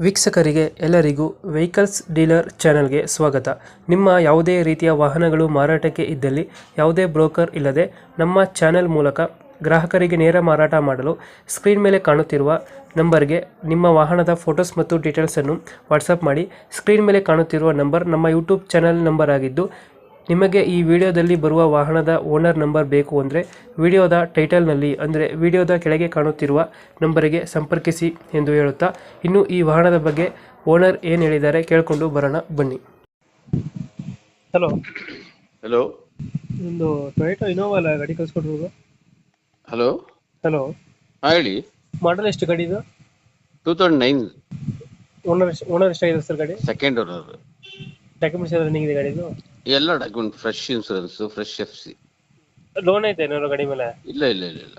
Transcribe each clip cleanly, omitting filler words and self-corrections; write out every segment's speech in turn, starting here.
ವೀಕ್ಷಕರಿಗೆ ಎಲ್ಲರಿಗೂ vehicles dealer ಚಾನೆಲ್ಗೆ ಸ್ವಾಗತ. ನಿಮ್ಮ ಯಾವುದೇ ರೀತಿಯ ವಾಹನಗಳು ಮಾರಾಟಕ್ಕೆ ಇದ್ದಲ್ಲಿ ಯಾವುದೇ ಬ್ರೋಕರ್ ಇಲ್ಲದೆ ನಮ್ಮ ಚಾನೆಲ್ ಮೂಲಕ ಗ್ರಾಹಕರಿಗೆ ನೇರ ಮಾರಾಟ ಮಾಡಲು ಸ್ಕ್ರೀನ್ ಮೇಲೆ ಕಾಣುತ್ತಿರುವ ನಂಬರ್ಗೆ ನಿಮ್ಮ ವಾಹನದ ಫೋಟೋಸ್ ಮತ್ತು ಡೀಟೇಲ್ಸನ್ನು ವಾಟ್ಸಪ್ ಮಾಡಿ. ಸ್ಕ್ರೀನ್ ಮೇಲೆ ಕಾಣುತ್ತಿರುವ ನಂಬರ್ ನಮ್ಮ ಯೂಟ್ಯೂಬ್ ಚಾನೆಲ್ ನಂಬರ್ ಆಗಿದ್ದು, ನಿಮಗೆ ಈ ವಿಡಿಯೋದಲ್ಲಿ ಬರುವ ವಾಹನದ ಓನರ್ ನಂಬರ್ ಬೇಕು ಅಂದರೆ ವಿಡಿಯೋದ ಟೈಟಲ್ನಲ್ಲಿ ಅಂದರೆ ವಿಡಿಯೋದ ಕೆಳಗೆ ಕಾಣುತ್ತಿರುವ ನಂಬರಿಗೆ ಸಂಪರ್ಕಿಸಿ ಎಂದು ಹೇಳುತ್ತಾ, ಇನ್ನು ಈ ವಾಹನದ ಬಗ್ಗೆ ಓನರ್ ಏನು ಹೇಳಿದ್ದಾರೆ ಕೇಳಿಕೊಂಡು ಬರೋಣ ಬನ್ನಿ. ಹಲೋ ಹಲೋ ಒಂದು ಟೊಯೋಟೋ ಇನೋವಾ ಅಲ್ಲ ಗಾಡಿ ಕಳ್ಸ್ಕೊಟ್ರು? ಹಲೋ ಹಲೋ, ಹೇಳಿ. ಮಾಡಲ್ ಎಷ್ಟು ಗಾಡಿ ಇದು? 2009 ಓನರ್ ಎಷ್ಟಾಗಿದೆ ಸರ್ ಗಾಡಿ? Second owner. ಡಾಕ್ಯುಮೆಂಟ್ಸ್ ಎಲ್ಲ ರನ್ನಿಂಗ್ ಇದೆ ಗಾಡಿದು? ಎಲ್ಲ document, fresh insurance, fresh FC. Loan ಐತೆ ಏನಾದ್ರು ಗಾಡಿ ಮೇಲೆ? ಇಲ್ಲ ಇಲ್ಲ ಇಲ್ಲ ಇಲ್ಲ.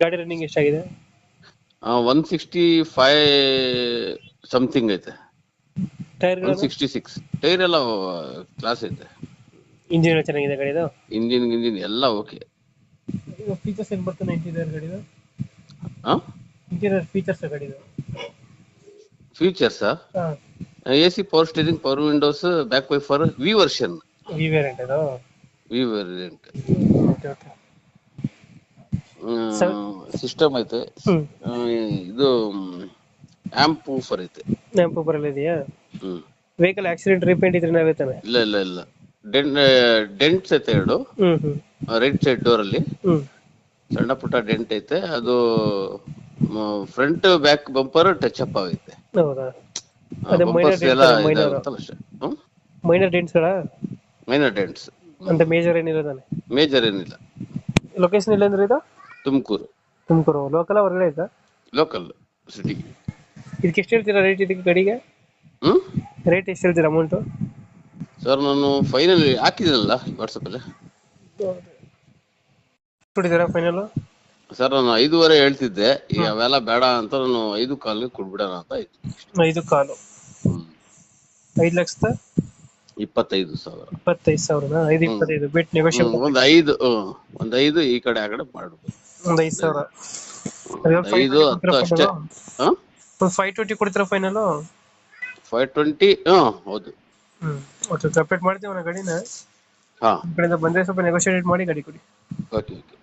ಗಾಡಿ ರನ್ನಿಂಗ್ ಎಷ್ಟಾಗಿದೆ? 165 ಸಮಥಿಂಗ್ ಐತೆ. ಟೈರ್ 166 ಟೈರ್ ಎಲ್ಲ ಕ್ಲಾಸ್ ಐತೆ. ಇಂಜಿನ್ ಚೆನ್ನಾಗಿದೆ ಗಾಡಿದು? ಇಂಜಿನ್ ಎಲ್ಲ ಓಕೆ. ಫೀಚರ್ಸ್ ಏನು ಬರ್ತದೆ ಇಂಟೀರಿಯರ್ ಗಾಡಿದು? ಇಂಟೀರಿಯರ್ ಫೀಚರ್ಸ್ ಗಾಡಿದು ಫೀಚರ್ಸ್ ಹಾಂ, AC, power steering, power windows, back wiper, V version. V variant ಅದು? V variant. Okay okay. System ಐತೆ. ಇದು ಆಂಪ್ ಊಫರ್ ಐತೆ. ನ್ಯಾಂಪು ಬರಲ್ಲ ಇದೆಯಾ? ವೆಹಿಕಲ್ ಆಕ್ಸಿಡೆಂಟ್ ರೀಪೇಂಟ್ ಇದ್ರೆ ಏನಾಗುತ್ತೆ? ಇಲ್ಲ ಇಲ್ಲ ಇಲ್ಲ. ಡೆಂಟ್ಸ್ ಐತೆ ಎರಡು. ರೈಟ್ ಸೈಡ್ ಡೋರ್ ಅಲ್ಲಿ ಸಣ್ಣ ಪುಟ್ಟ ಡೆಂಟ್ ಐತೆ. ಅದು front back bumper touch up ಆಗೈತೆ. ಹೌದಾ? ಅದೇ ಮೈನರ್ ಡೆಂಟ್ಸ್ ಗಳ? ಮೈನರ್ ಡೆಂಟ್ಸ್ ಅಂತ ಮೇಜರ್ ಏನಿಲ್ಲ ತಾನೆ? ಮೇಜರ್ ಏನಿಲ್ಲ. ಲೊಕೇಶನ್ ಇಲ್ಲ ಅಂದ್ರೆ ಇದು? ತುಮಕೂರು. ತುಮಕೂರು ಲೋಕಲ್ ಹೊರಗಡೆ ಆಯ್ತಾ? Local city. ಇದಕ್ಕೆ ಎಷ್ಟು ಹೇಳ್ತೀರಾ ರೇಟ್? ಇದಕ್ಕೆ ಗಾಡಿಗೆ ರೇಟ್ ಎಷ್ಟು ಹೇಳ್ತೀರಾ ಅಮೌಂಟ್? ಸರ್ ನಾನು ಫೈನಲ್ ಹಾಕಿದ್ದೀನಲ್ಲ ವಾಟ್ಸಪ್ ಅಲ್ಲಿ. ಕೊಟ್ಟಿದ್ದೀರಾ ಫೈನಲ್? ಸರ್ ನಾನು 5.5 ಹೇಳ್ತಿದ್ದೆ. ಈಗ ಅವೆಲ್ಲ ಬೇಡ ಅಂತ ನಾನು 5 ಕಾಲ್ಗೆ ಕೊಡ್ಬಿಡೋಣ ಅಂತ ಆಯ್ತು. 5 ಕಾಲು 5,25,000? 25,000. 25,000? 5,25,000 ಬಿಟ್ ನೆಗೋಷಿಯೇಬಲ್? ಒಂದ್ 5 ಈ ಕಡೆ ಆ ಕಡೆ ಮಾಡ್ಬೋದು. ಒಂದು 5,000? 5, 10 ಅಷ್ಟೇ. ಒಂದು 520 ಕೊಡ್ತೀರಾ ಫೈನಲ್? 520. ಹೌದು. ಓಕೆ, ಅಪ್ಡೇಟ್ ಮಾಡ್ತೀವಿ ಗಾಡಿನ. ಹಾ, ಈ ಕಡೆಯಿಂದ ಬಂದ್ರೆ ಸ್ವಲ್ಪ ನೆಗೋಷಿಯೇಟ್ ಮಾಡಿ ಗಾಡಿ ಕೊಡಿ. Okay okay.